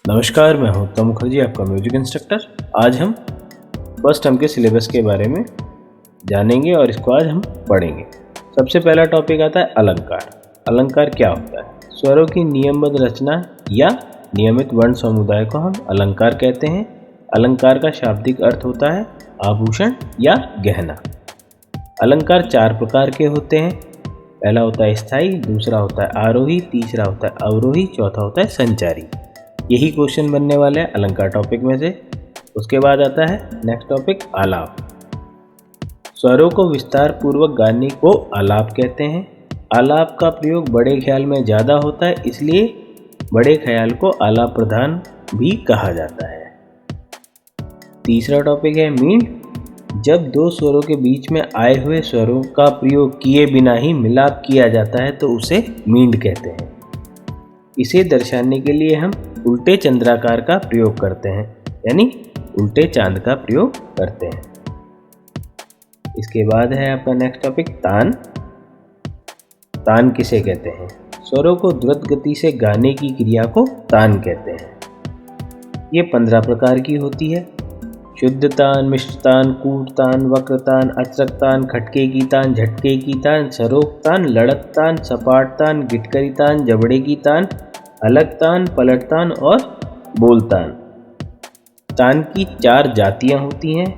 नमस्कार, मैं हूं उत्तम मुखर्जी, आपका म्यूजिक इंस्ट्रक्टर। आज हम फर्स्ट टर्म के सिलेबस के बारे में जानेंगे और इसको आज हम पढ़ेंगे। सबसे पहला टॉपिक आता है अलंकार। अलंकार क्या होता है? स्वरों की नियमबद्ध रचना या नियमित वर्ण समुदाय को हम अलंकार कहते हैं। अलंकार का शाब्दिक अर्थ होता है आभूषण या गहना। अलंकार 4 प्रकार के होते हैं। पहला होता है स्थायी, दूसरा होता है आरोही, तीसरा होता है अवरोही, चौथा होता है संचारी। यही क्वेश्चन बनने वाले हैं अलंकार टॉपिक में से। उसके बाद आता है नेक्स्ट टॉपिक आलाप। स्वरों को विस्तार पूर्वक गाने को आलाप कहते हैं। आलाप का प्रयोग बड़े ख्याल में ज़्यादा होता है, इसलिए बड़े ख्याल को आलाप प्रधान भी कहा जाता है। तीसरा टॉपिक है मींड। जब दो स्वरों के बीच में आए हुए स्वरों का प्रयोग किए बिना ही मिलाप किया जाता है तो उसे मींड कहते हैं। इसे दर्शाने के लिए हम उल्टे चंद्राकार का प्रयोग करते हैं, यानी उल्टे चांद का प्रयोग करते हैं। इसके बाद है आपका नेक्स्ट टॉपिक तान। तान किसे कहते हैं? स्वरों को द्रुत गति से गाने की क्रिया को तान कहते हैं। ये 15 प्रकार की होती है। शुद्ध तान, मिश्र तान, कूट तान, वक्र तान, अचरक तान, खटके की तान, झटके की तान, सरोक तान, लड़त तान, सपाट तान, गिटकरी तान, जबड़े की तान, अलग तान, पलट तान और बोल तान। तान की 4 जातियां होती हैं।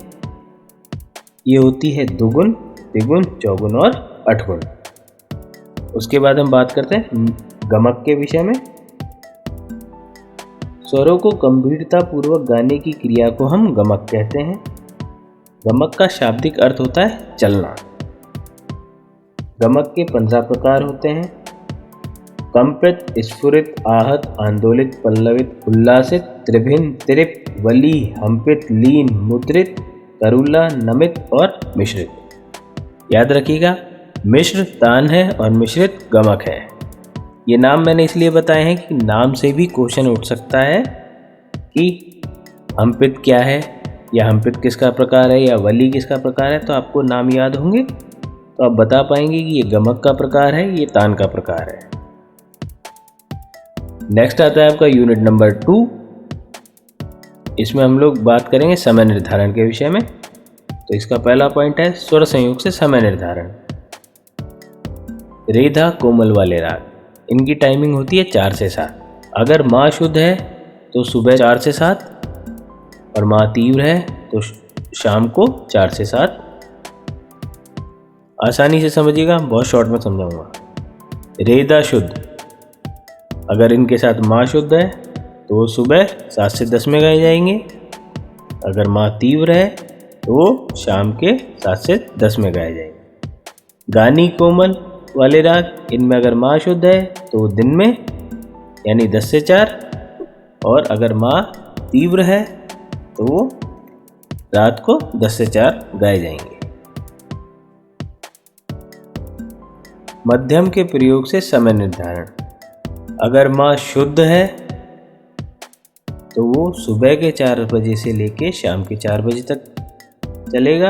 ये होती है दुगुन, तिगुन, चौगुन और अठगुन। उसके बाद हम बात करते हैं गमक के विषय में। स्वरों को गंभीरता पूर्वक गाने की क्रिया को हम गमक कहते हैं। गमक का शाब्दिक अर्थ होता है चलना। गमक के 15 प्रकार होते हैं। कंपित, स्फुरित, आहत, आंदोलित, पल्लवित, उल्लासित, त्रिभिन्न, त्रिप, वली, हंपित, लीन, मुद्रित, तरुला, नमित और मिश्रित। याद रखिएगा, मिश्र तान है और मिश्रित गमक है। ये नाम मैंने इसलिए बताए हैं कि नाम से भी क्वेश्चन उठ सकता है कि हंपित क्या है, या हंपित किसका प्रकार है, या वली किसका प्रकार है। तो आपको नाम याद होंगे तो आप बता पाएंगे कि ये गमक का प्रकार है, ये तान का प्रकार है। नेक्स्ट आता है आपका यूनिट नंबर 2। इसमें हम लोग बात करेंगे समय निर्धारण के विषय में। तो इसका पहला पॉइंट है स्वर संयोग से समय निर्धारण। रेधा कोमल वाले राग, इनकी टाइमिंग होती है 4 से 7। अगर माँ शुद्ध है तो सुबह 4 से 7 और माँ तीव्र है तो शाम को 4 से 7। आसानी से समझिएगा, बहुत शॉर्ट में समझाऊंगा। रेधा शुद्ध, अगर इनके साथ माँ शुद्ध है तो सुबह 7 से 10 में गाए जाएंगे। अगर माँ तीव्र है तो शाम के 7 से 10 में गाए जाएंगे। गानी कोमल वाले राग, इनमें अगर माँ शुद्ध है तो दिन में यानी 10 से 4, और अगर माँ तीव्र है तो वो रात को 10 से 4 गाए जाएंगे। मध्यम के प्रयोग से समय निर्धारण। अगर माँ शुद्ध है तो वो सुबह के 4 बजे से लेके शाम के 4 बजे तक चलेगा,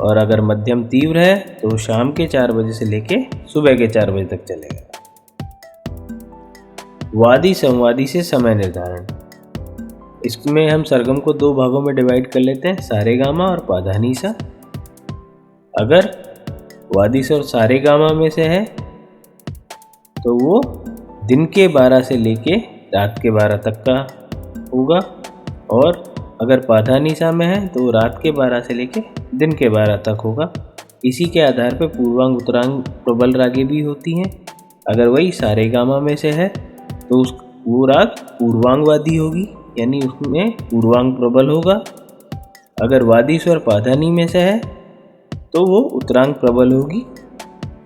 और अगर मध्यम तीव्र है तो शाम के 4 बजे से लेके सुबह के 4 बजे तक चलेगा। वादी संवादी से समय निर्धारण। इसमें हम सरगम को 2 भागों में डिवाइड कर लेते हैं, सारेगामा और पाधानीसा। अगर वादी स्वर सारेगामा में से है तो वो दिन के 12 से लेके रात के 12 तक का होगा, और अगर पाधानीसा में है तो रात के 12 से लेके दिन के 12 तक होगा। इसी के आधार पर पूर्वांग उत्तरांग प्रबल रागें भी होती हैं। अगर वही सारेगामा में से है तो वो राग पूर्वांगवादी होगी, यानी उसमें पूर्वांग प्रबल होगा। अगर वादी स्वर पाधानी में से है तो वो उत्तरांग प्रबल होगी,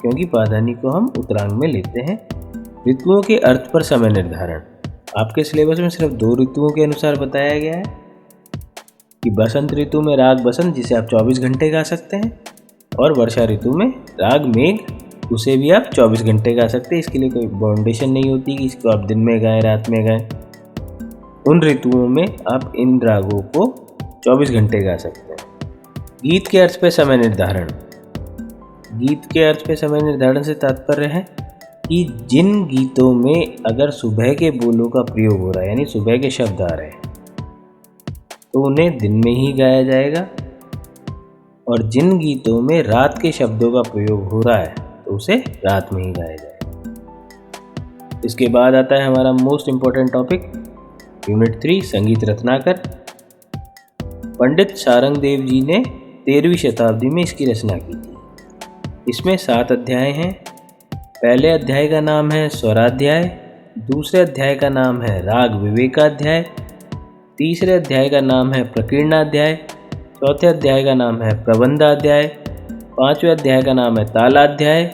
क्योंकि पाधानी को हम उत्तरांग में लेते हैं। ऋतुओं के अर्थ पर समय निर्धारण। आपके सिलेबस में सिर्फ 2 ऋतुओं के अनुसार बताया गया है कि बसंत ऋतु में राग बसंत, जिसे आप 24 घंटे गा सकते हैं, और वर्षा ऋतु में राग मेघ, उसे भी आप 24 घंटे गा सकते हैं। इसके लिए कोई बाउंडेशन नहीं होती कि इसको आप दिन में गाएं रात में गाएं। उन ऋतुओं में आप इन रागों को 24 घंटे गा सकते हैं। गीत के अर्थ पे समय निर्धारण। गीत के अर्थ पे समय निर्धारण से तात्पर्य है कि जिन गीतों में अगर सुबह के बोलों का प्रयोग हो रहा है, यानी सुबह के शब्द आ रहे हैं, तो उन्हें दिन में ही गाया जाएगा, और जिन गीतों में रात के शब्दों का प्रयोग हो रहा है तो उसे रात में ही गाया जाएगा। इसके बाद आता है हमारा मोस्ट इम्पोर्टेंट टॉपिक, यूनिट 3, संगीत रत्नाकर। पंडित सारंग देव जी ने 13वीं शताब्दी में इसकी रचना की थी। इसमें 7 अध्याय हैं। पहले अध्याय का नाम है स्वराध्याय, दूसरे अध्याय का नाम है राग विवेकाध्याय, तीसरे अध्याय का नाम है प्रकीर्णाध्याय, चौथे अध्याय का नाम है प्रबंधाध्याय, पांचवें अध्याय का नाम है तालाध्याय,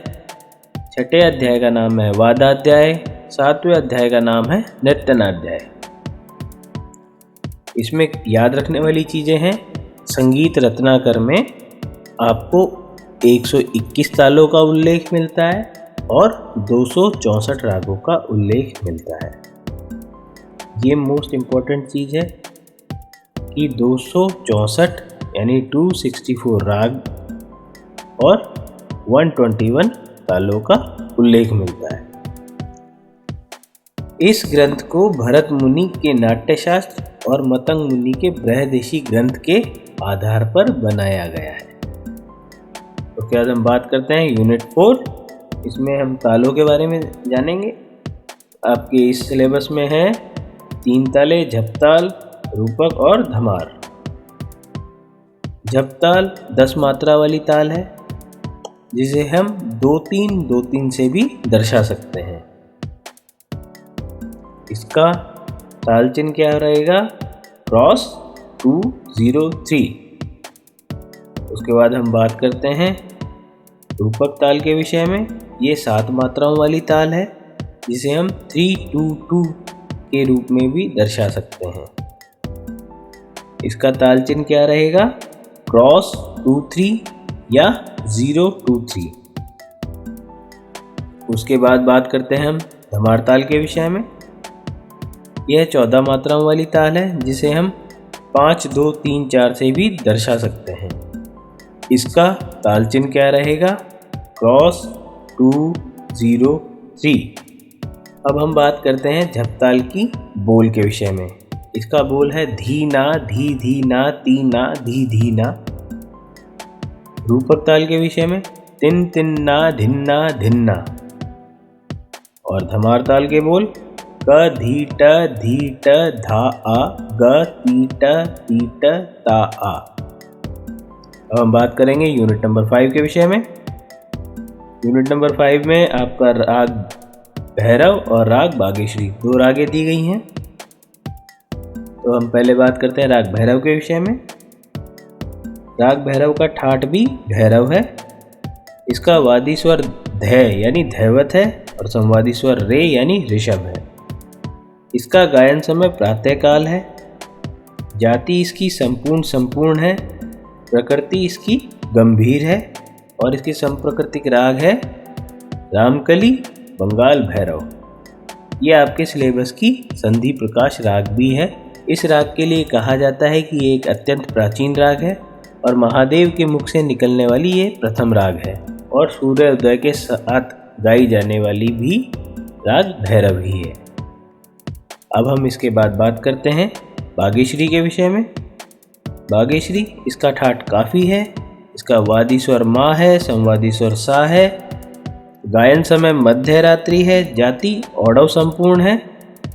छठे अध्याय का नाम है वादाध्याय, सातवें अध्याय का नाम है नृत्यनाध्याय। इसमें याद रखने वाली चीज़ें हैं, संगीत रत्नाकर में आपको 121 तालों का उल्लेख मिलता है और 264 रागों का उल्लेख मिलता है। ये मोस्ट इम्पॉर्टेंट चीज़ है कि 264 यानी 264 राग और 121 तालों का उल्लेख मिलता है। इस ग्रंथ को भरत मुनि के नाट्यशास्त्र और मतंग मुनि के बृहदेशी ग्रंथ के आधार पर बनाया गया है। तो क्या हम बात करते हैं यूनिट 4। इसमें हम तालों के बारे में जानेंगे। आपके इस सिलेबस में है 3 ताले, झपताल, रूपक और धमार। झपताल 10 मात्रा वाली ताल है, जिसे हम 2-3-2-3 से भी दर्शा सकते हैं। इसका ताल चिन्ह क्या रहेगा? क्रॉस 2-0-3। उसके बाद हम बात करते हैं रूपक ताल के विषय में। ये 7 मात्राओं वाली ताल है, जिसे हम 3-2-2 के रूप में भी दर्शा सकते हैं। इसका ताल चिन्ह क्या रहेगा? क्रॉस 2-3 या 0-2-3। उसके बाद बात करते हैं हम धमार ताल के विषय में। यह 14 मात्राओं वाली ताल है, जिसे हम 5-2-3-4 से भी दर्शा सकते हैं। इसका ताल चिन्ह क्या रहेगा? क्रॉस 2-0-3। अब हम बात करते हैं झपताल की बोल के विषय में। इसका बोल है धी ना, धी धी ना, ती ना, धी धी ना। रूपक ताल के विषय में तिन तिन ना, धिन्ना धिन्ना। और धमार ताल के बोल क धी ट धी ट धा आ, ग ती ट ती ट ता आ। अब हम बात करेंगे यूनिट नंबर 5 के विषय में। यूनिट नंबर 5 में आपका राग भैरव और राग बागेश्वरी 2 रागें दी गई हैं। तो हम पहले बात करते हैं राग भैरव के विषय में। राग भैरव का ठाट भी भैरव है। इसका वादी स्वर ध यानी धैवत है और संवादी स्वर रे यानी ऋषभ है। इसका गायन समय प्रातःकाल है। जाति इसकी संपूर्ण है। प्रकृति इसकी गंभीर है और इसकी संप्रकृतिक राग है रामकली, बंगाल भैरव। ये आपके सिलेबस की संधि प्रकाश राग भी है। इस राग के लिए कहा जाता है कि ये एक अत्यंत प्राचीन राग है और महादेव के मुख से निकलने वाली ये प्रथम राग है और सूर्योदय के साथ गाई जाने वाली भी राग भैरव ही है। अब हम इसके बाद बात करते हैं बागेश्वरी के विषय में। बागेश्वरी इसका ठाट काफ़ी है। इसका वादी स्वर माँ है, संवादी स्वर सा है। गायन समय मध्य रात्रि है। जाति औडव संपूर्ण है।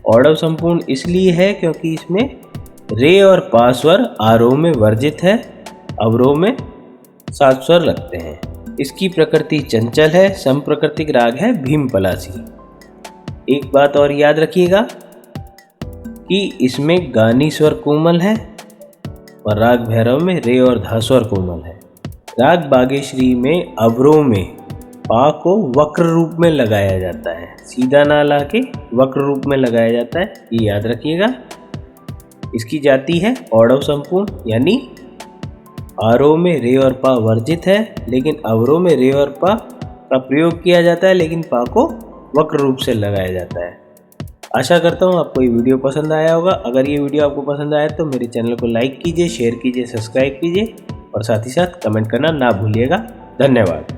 औडव संपूर्ण इसलिए है क्योंकि इसमें रे और पा स्वर आरोह में वर्जित है, अवरोह में 7 स्वर लगते हैं। इसकी प्रकृति चंचल है। संप्रकृतिक राग है भीम पलासी। एक बात और याद रखिएगा कि इसमें गानी स्वर कोमल है और राग भैरव में रे और धा स्वर कोमल है। राग बागेश्वरी में अवरोह में पा को वक्र रूप में लगाया जाता है, सीधा ना ला के वक्र रूप में लगाया जाता है, ये याद रखिएगा। इसकी जाति है औडव संपूर्ण, यानी आरोह में रे और पा वर्जित है, लेकिन अवरोह में रे और पा का प्रयोग किया जाता है, लेकिन पा को वक्र रूप से लगाया जाता है। आशा करता हूँ आपको ये वीडियो पसंद आया होगा। अगर ये वीडियो आपको पसंद आया तो मेरे चैनल को लाइक कीजिए, शेयर कीजिए, सब्सक्राइब कीजिए और साथ ही साथ कमेंट करना ना भूलिएगा। धन्यवाद।